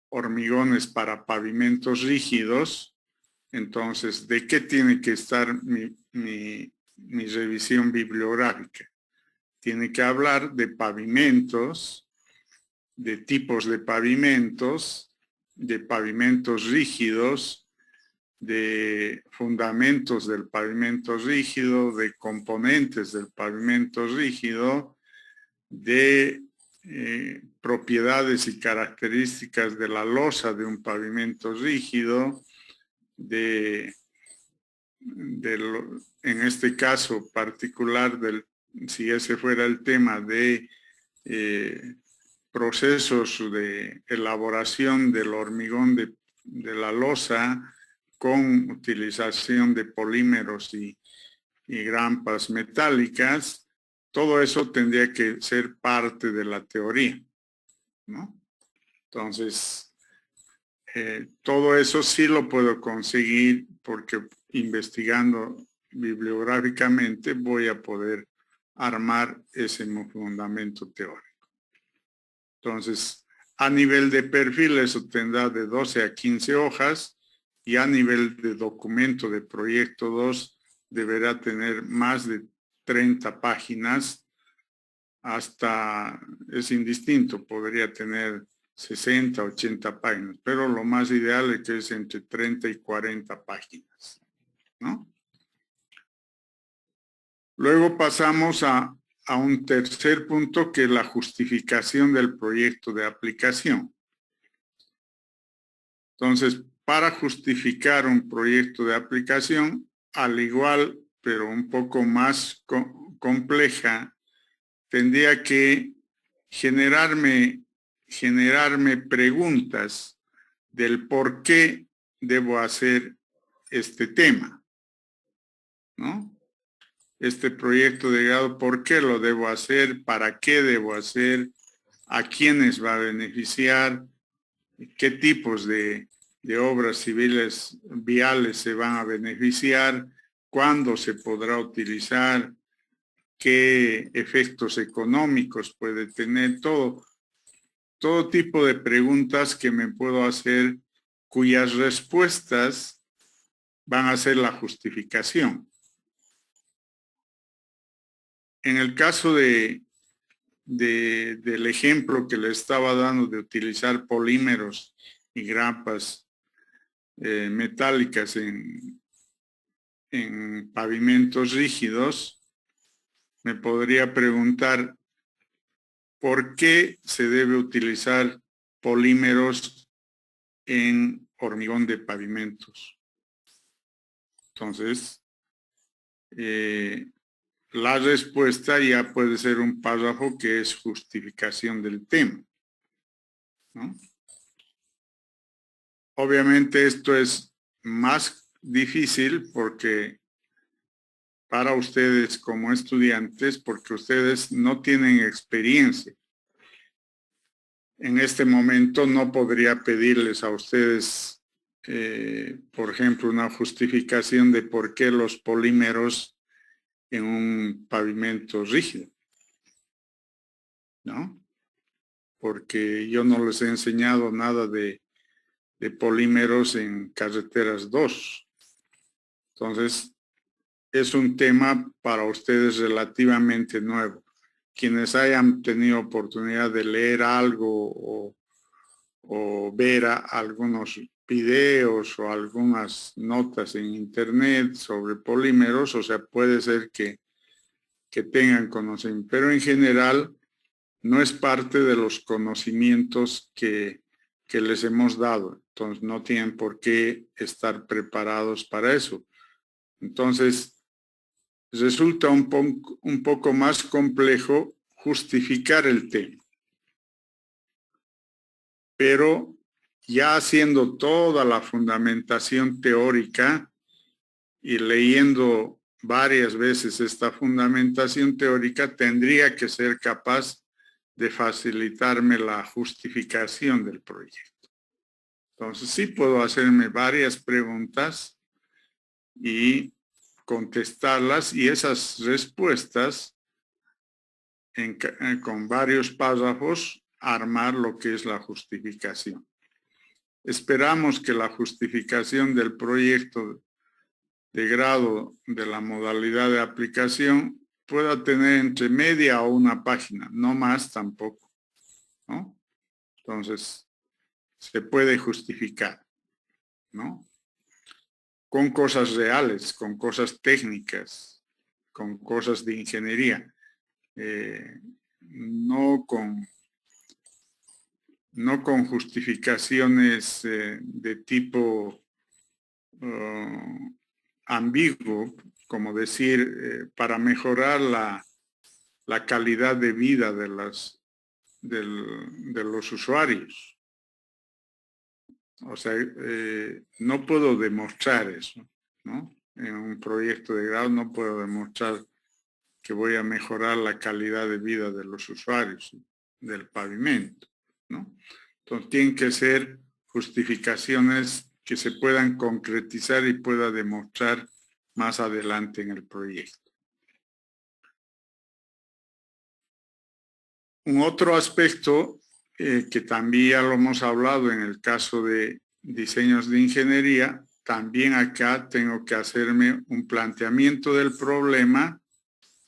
hormigones para pavimentos rígidos, entonces, ¿de qué tiene que estar mi revisión bibliográfica? Tiene que hablar de pavimentos, de tipos de pavimentos rígidos, de fundamentos del pavimento rígido, de componentes del pavimento rígido, de propiedades y características de la losa de un pavimento rígido, en este caso particular, si ese fuera el tema, de procesos de elaboración del hormigón de la losa con utilización de polímeros y grampas metálicas. Todo eso tendría que ser parte de la teoría, ¿no? Entonces, todo eso sí lo puedo conseguir porque investigando bibliográficamente voy a poder armar ese fundamento teórico. Entonces, a nivel de perfil, eso tendrá de 12 a 15 hojas, y a nivel de documento de proyecto 2 deberá tener más de 30 páginas, es indistinto, podría tener 60, 80 páginas, pero lo más ideal es que es entre 30 y 40 páginas, ¿no? Luego pasamos a un tercer punto, que es la justificación del proyecto de aplicación. Entonces, para justificar un proyecto de aplicación, al igual, pero un poco más compleja, tendría que generarme preguntas del por qué debo hacer este tema, ¿no? Este proyecto de grado, ¿por qué lo debo hacer? ¿Para qué debo hacer? ¿A quiénes va a beneficiar? ¿Qué tipos de obras civiles viales se van a beneficiar? ¿Cuándo se podrá utilizar? ¿Qué efectos económicos puede tener? Todo tipo de preguntas que me puedo hacer, cuyas respuestas van a ser la justificación. En el caso del ejemplo que le estaba dando de utilizar polímeros y grampas metálicas en pavimentos rígidos, me podría preguntar por qué se debe utilizar polímeros en hormigón de pavimentos. Entonces, la respuesta ya puede ser un párrafo que es justificación del tema, ¿no? Obviamente esto es más difícil porque para ustedes como estudiantes, porque ustedes no tienen experiencia. en este momento no podría pedirles a ustedes, por ejemplo, una justificación de por qué los polímeros en un pavimento rígido, ¿no? Porque yo no les he enseñado nada de polímeros en carreteras 2. Entonces, es un tema para ustedes relativamente nuevo. Quienes hayan tenido oportunidad de leer algo o ver algunos videos o algunas notas en internet sobre polímeros, o sea, puede ser que tengan conocimiento, pero en general no es parte de los conocimientos que les hemos dado. Entonces, no tienen por qué estar preparados para eso. Entonces, resulta un poco más complejo justificar el tema. Pero ya haciendo toda la fundamentación teórica y leyendo varias veces esta fundamentación teórica, tendría que ser capaz de facilitarme la justificación del proyecto. Entonces, sí puedo hacerme varias preguntas y contestarlas, y esas respuestas con varios párrafos armar lo que es la justificación. Esperamos que la justificación del proyecto de grado de la modalidad de aplicación pueda tener entre media o una página, no más tampoco, ¿no? Entonces, se puede justificar, ¿no? Con cosas reales, con cosas técnicas, con cosas de ingeniería, no con justificaciones de tipo ambiguo, como decir, para mejorar la calidad de vida de los usuarios. O sea, no puedo demostrar eso, ¿no? En un proyecto de grado no puedo demostrar que voy a mejorar la calidad de vida de los usuarios del pavimento, ¿no? Entonces, tienen que ser justificaciones que se puedan concretizar y pueda demostrar más adelante en el proyecto. Un otro aspecto que también ya lo hemos hablado en el caso de diseños de ingeniería, también acá tengo que hacerme un planteamiento del problema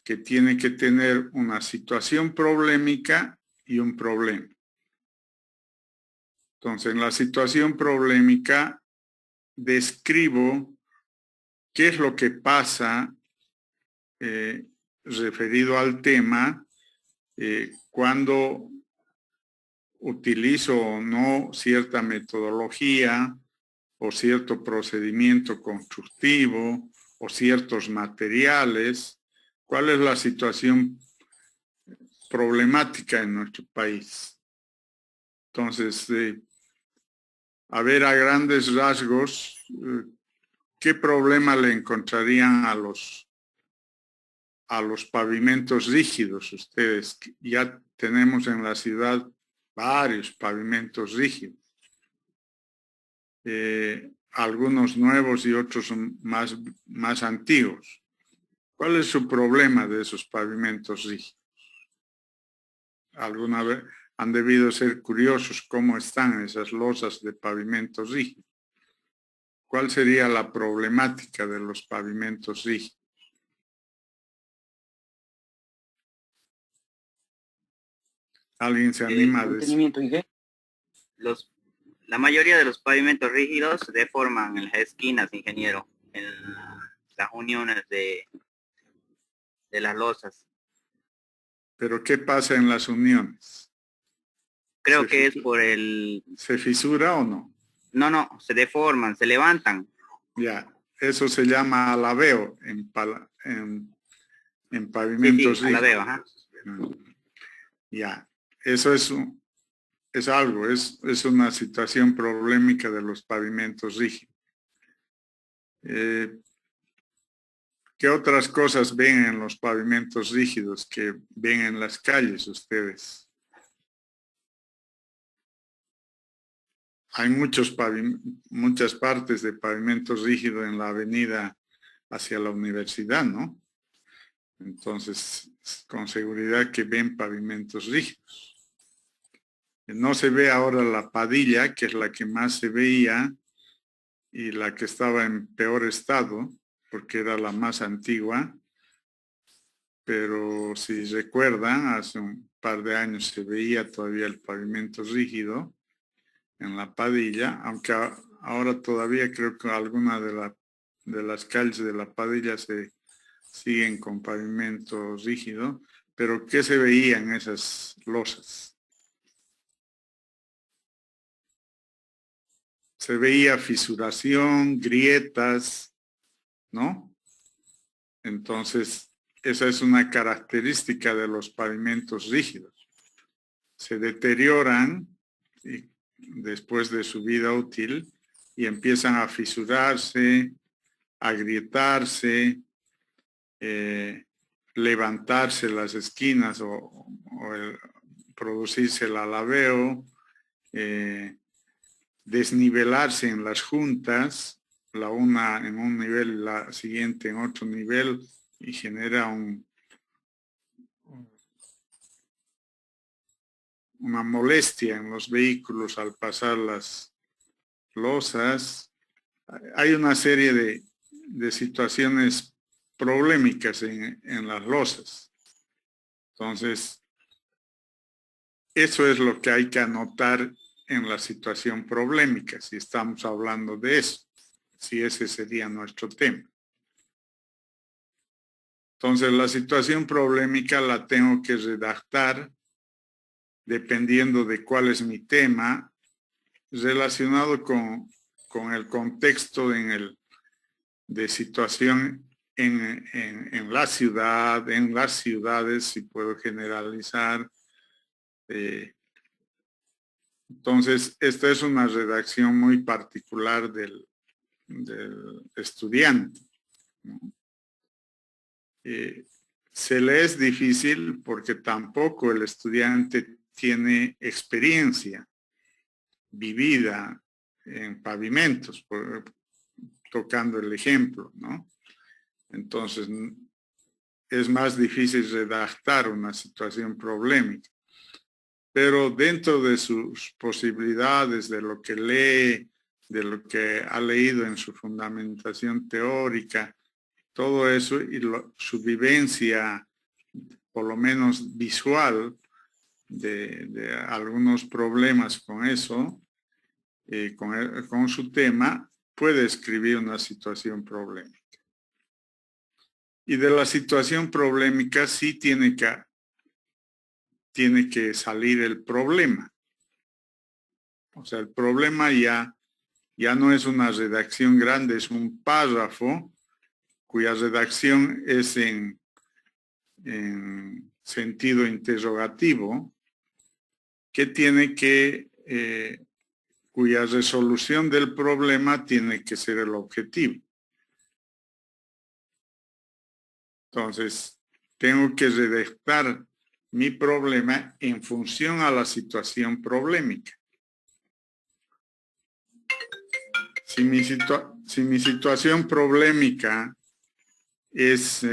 que tiene que tener una situación problemática y un problema. Entonces, en la situación problemática describo qué es lo que pasa referido al tema cuando utilizo o no cierta metodología o cierto procedimiento constructivo o ciertos materiales. ¿Cuál es la situación problemática en nuestro país? Entonces, a ver, a grandes rasgos, ¿qué problema le encontrarían a los pavimentos rígidos? Ustedes ya tenemos en la ciudad varios pavimentos rígidos, algunos nuevos y otros más antiguos. ¿Cuál es su problema de esos pavimentos rígidos? ¿Alguna vez han debido ser curiosos cómo están esas losas de pavimentos rígidos? ¿Cuál sería la problemática de los pavimentos rígidos? ¿Alguien se anima a decir? La mayoría de los pavimentos rígidos deforman en las esquinas, ingeniero, en las uniones de las losas. ¿Pero qué pasa en las uniones? Creo que es por el... ¿Se fisura o no? No, se deforman, se levantan. Ya, eso se llama alabeo en pavimentos sí, alabeo, ajá. Ya, eso es algo, es una situación problemática de los pavimentos rígidos. ¿Qué otras cosas ven en los pavimentos rígidos que ven en las calles ustedes? hay muchas partes de pavimento rígido en la avenida hacia la universidad, ¿no? Entonces, con seguridad que ven pavimentos rígidos. No se ve ahora la Padilla, que es la que más se veía y la que estaba en peor estado, porque era la más antigua. Pero si recuerdan, hace un par de años se veía todavía el pavimento rígido en la Padilla, aunque ahora todavía creo que algunas de las calles de la Padilla se siguen con pavimento rígido, pero ¿qué se veía en esas losas? Se veía fisuración, grietas, ¿no? Entonces, esa es una característica de los pavimentos rígidos. Se deterioran después de su vida útil y empiezan a fisurarse, a agrietarse, levantarse las esquinas o producirse el alabeo, desnivelarse en las juntas, la una en un nivel y la siguiente en otro nivel, y genera una molestia en los vehículos al pasar las losas. Hay una serie de situaciones problemáticas en las losas. Entonces, eso es lo que hay que anotar en la situación problemática, si estamos hablando de eso, si ese sería nuestro tema. Entonces, la situación problemática la tengo que redactar dependiendo de cuál es mi tema, relacionado con el contexto de situación en la ciudad, en las ciudades, si puedo generalizar. Entonces, esta es una redacción muy particular del estudiante, ¿no? Se le es difícil porque tampoco el estudiante tiene experiencia vivida en pavimentos, tocando el ejemplo, ¿no? Entonces, es más difícil redactar una situación problemática. Pero dentro de sus posibilidades, de lo que lee, de lo que ha leído en su fundamentación teórica, todo eso y su vivencia, por lo menos visual, de algunos problemas con eso, con su tema, puede escribir una situación problemática. Y de la situación problemática sí tiene que salir el problema. O sea, el problema ya no es una redacción grande, es un párrafo cuya redacción es en sentido interrogativo, que tiene cuya resolución del problema tiene que ser el objetivo. Entonces, tengo que redactar mi problema en función a la situación problemática. Si mi situación problemática es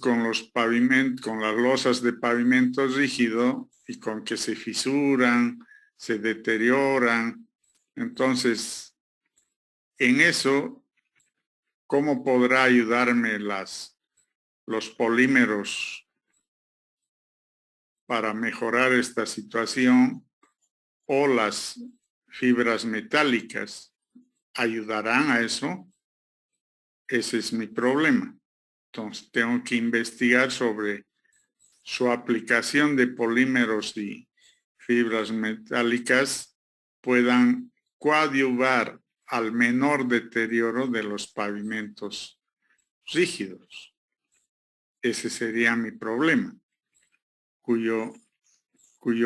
con los pavimentos, con las losas de pavimento rígido y con que se fisuran, se deterioran, entonces, en eso, ¿cómo podrá ayudarme los polímeros para mejorar esta situación? O las fibras metálicas ayudarán a eso. Ese es mi problema. Entonces tengo que investigar sobre su aplicación de polímeros y fibras metálicas puedan coadyuvar al menor deterioro de los pavimentos rígidos. Ese sería mi problema, cuyo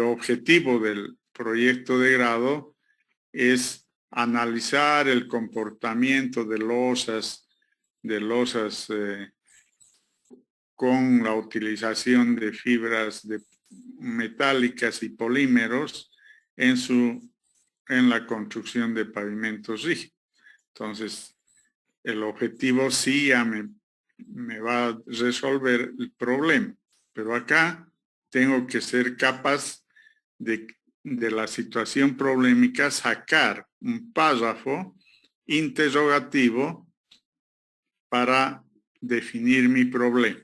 objetivo del proyecto de grado es analizar el comportamiento de losas con la utilización de fibras metálicas y polímeros en la construcción de pavimentos rígidos. Entonces, el objetivo sí ya me va a resolver el problema, pero acá tengo que ser capaz de la situación problemática sacar un párrafo interrogativo para definir mi problema.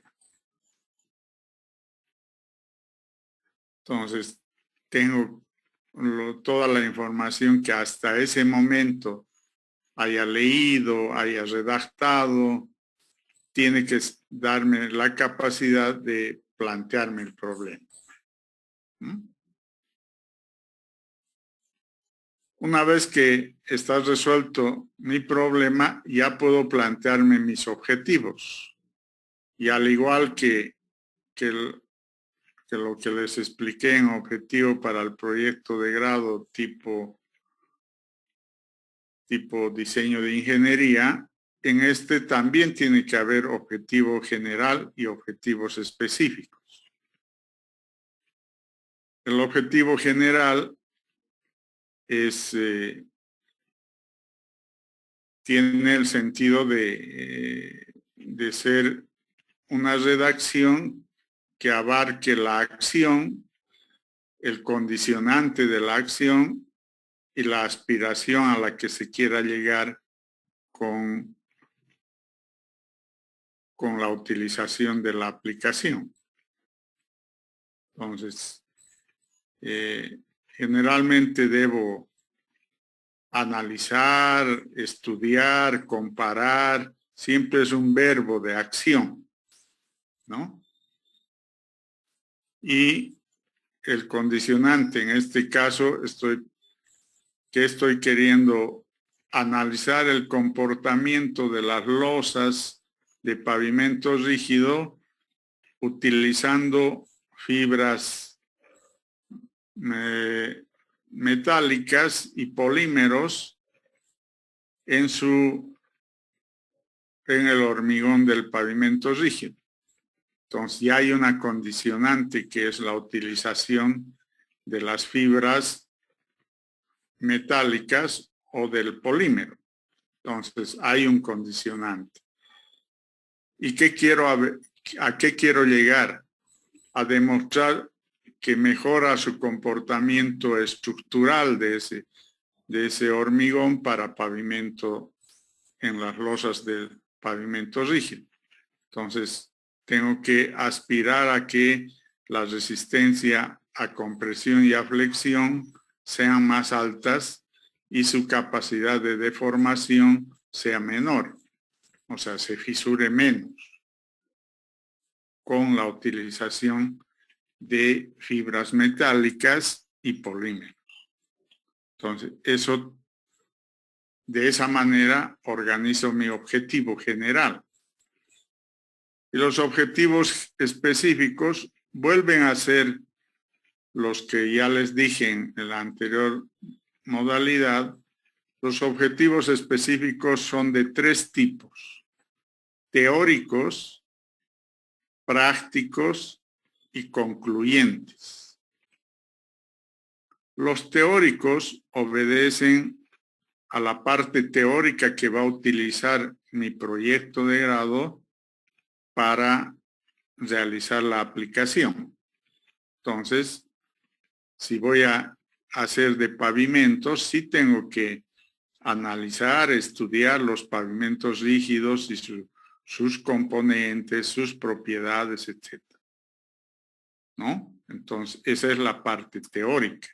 Entonces, tengo toda la información que hasta ese momento haya leído, haya redactado, tiene que darme la capacidad de plantearme el problema. Una vez que está resuelto mi problema, ya puedo plantearme mis objetivos. Y al igual que lo que les expliqué en objetivo para el proyecto de grado tipo diseño de ingeniería, en este también tiene que haber objetivo general y objetivos específicos. El objetivo general tiene el sentido de ser una redacción que abarque la acción, el condicionante de la acción y la aspiración a la que se quiera llegar con la utilización de la aplicación. Entonces, generalmente debo analizar, estudiar, comparar, siempre es un verbo de acción, ¿no? Y el condicionante, en este caso, estoy queriendo analizar el comportamiento de las losas de pavimento rígido utilizando fibras metálicas y polímeros en el hormigón del pavimento rígido. Entonces ya hay una condicionante que es la utilización de las fibras metálicas o del polímero. Entonces hay un condicionante. ¿Y a qué quiero llegar? A demostrar que mejora su comportamiento estructural de ese hormigón para pavimento en las losas del pavimento rígido. Entonces, tengo que aspirar a que la resistencia a compresión y a flexión sean más altas y su capacidad de deformación sea menor, o sea, se fisure menos con la utilización de fibras metálicas y polímeros. Entonces, de esa manera organizo mi objetivo general. Y los objetivos específicos vuelven a ser los que ya les dije en la anterior modalidad. Los objetivos específicos son de 3 tipos: teóricos, prácticos y concluyentes. Los teóricos obedecen a la parte teórica que va a utilizar mi proyecto de grado para realizar la aplicación. Entonces, si voy a hacer de pavimentos, sí tengo que analizar, estudiar los pavimentos rígidos y sus componentes, sus propiedades, etc. ¿No? Entonces, esa es la parte teórica.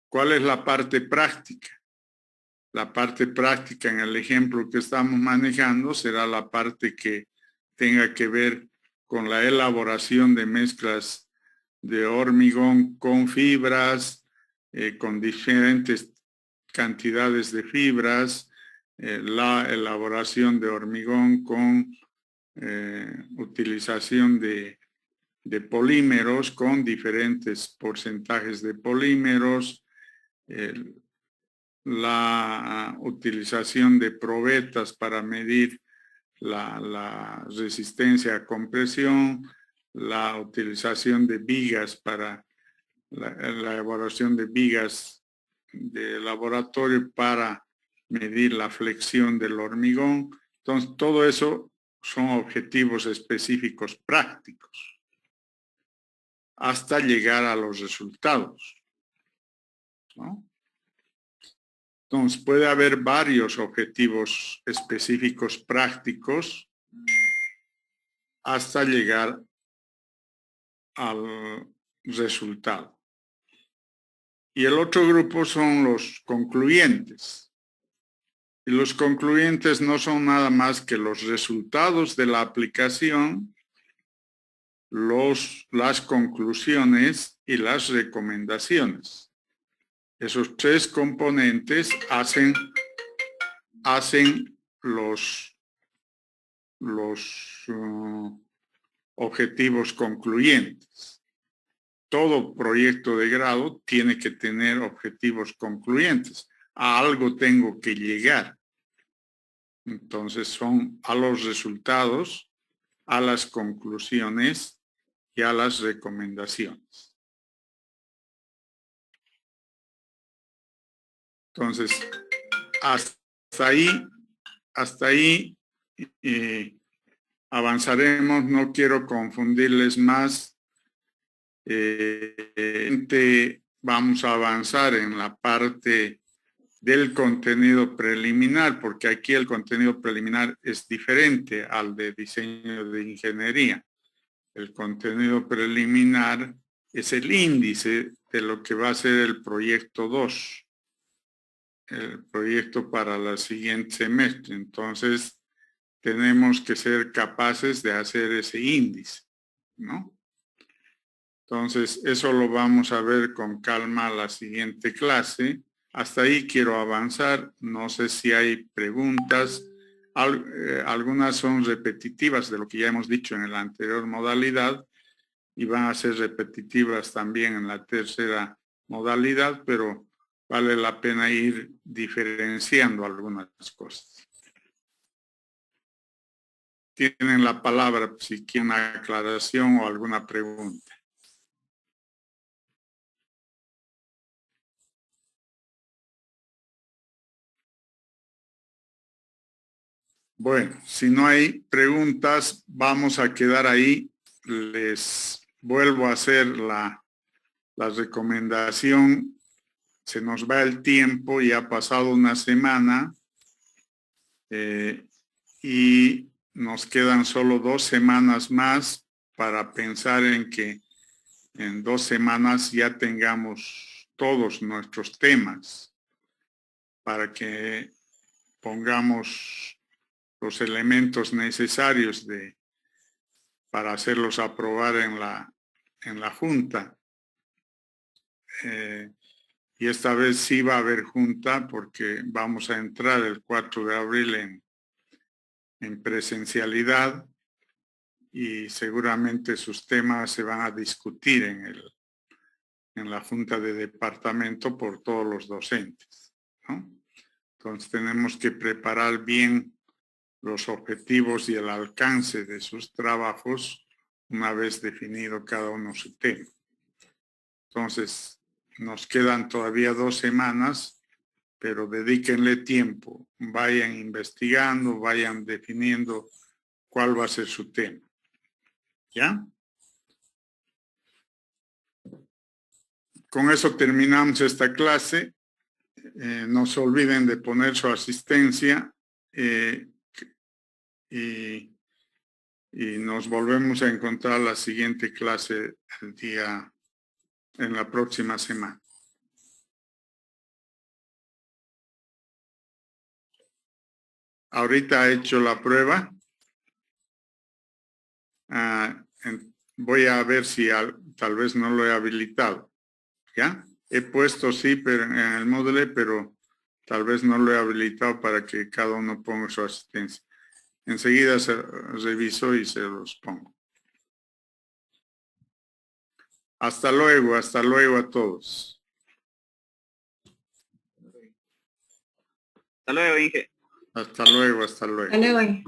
¿Cuál es la parte práctica? La parte práctica en el ejemplo que estamos manejando será la parte que tenga que ver con la elaboración de mezclas de hormigón con fibras, con diferentes cantidades de fibras, la elaboración de hormigón con utilización de polímeros con diferentes porcentajes de polímeros, la utilización de probetas para medir la resistencia a compresión, la utilización de vigas para la elaboración de vigas de laboratorio para medir la flexión del hormigón. Entonces, todo eso son objetivos específicos prácticos hasta llegar a los resultados, ¿no? Entonces, puede haber varios objetivos específicos prácticos hasta llegar al resultado. Y el otro grupo son los concluyentes. Y los concluyentes no son nada más que los resultados de la aplicación, las conclusiones y las recomendaciones. Esos tres componentes hacen los objetivos concluyentes. Todo proyecto de grado tiene que tener objetivos concluyentes. A algo tengo que llegar. Entonces son a los resultados, a las conclusiones y a las recomendaciones. Entonces, hasta ahí avanzaremos. No quiero confundirles más. Vamos a avanzar en la parte del contenido preliminar, porque aquí el contenido preliminar es diferente al de diseño de ingeniería. El contenido preliminar es el índice de lo que va a ser el proyecto 2, el proyecto para el siguiente semestre. Entonces, tenemos que ser capaces de hacer ese índice, ¿no? Entonces, eso lo vamos a ver con calma la siguiente clase. Hasta ahí quiero avanzar. No sé si hay preguntas. Algunas son repetitivas de lo que ya hemos dicho en la anterior modalidad y van a ser repetitivas también en la tercera modalidad, pero vale la pena ir diferenciando algunas cosas. Tienen la palabra si quieren aclaración o alguna pregunta. Bueno, si no hay preguntas, vamos a quedar ahí. Les vuelvo a hacer la recomendación. Se nos va el tiempo, ya ha pasado una semana y nos quedan solo 2 semanas más para pensar en que en 2 semanas ya tengamos todos nuestros temas para que pongamos los elementos necesarios para hacerlos aprobar en la Junta. Y esta vez sí va a haber Junta porque vamos a entrar el 4 de abril en presencialidad y seguramente sus temas se van a discutir en la Junta de Departamento por todos los docentes, ¿no? Entonces tenemos que preparar bien los objetivos y el alcance de sus trabajos una vez definido cada uno su tema. Entonces, nos quedan todavía 2 semanas, pero dedíquenle tiempo, vayan investigando, vayan definiendo cuál va a ser su tema. ¿Ya? Con eso terminamos esta clase. No se olviden de poner su asistencia y nos volvemos a encontrar la siguiente clase en la próxima semana. Ahorita ha hecho la prueba. Voy a ver si tal vez no lo he habilitado. ¿Ya? He puesto sí pero en el Moodle, pero tal vez no lo he habilitado para que cada uno ponga su asistencia. Enseguida se reviso y se los pongo. Hasta luego a todos. Hasta luego, Inge. Hasta luego. Hasta luego.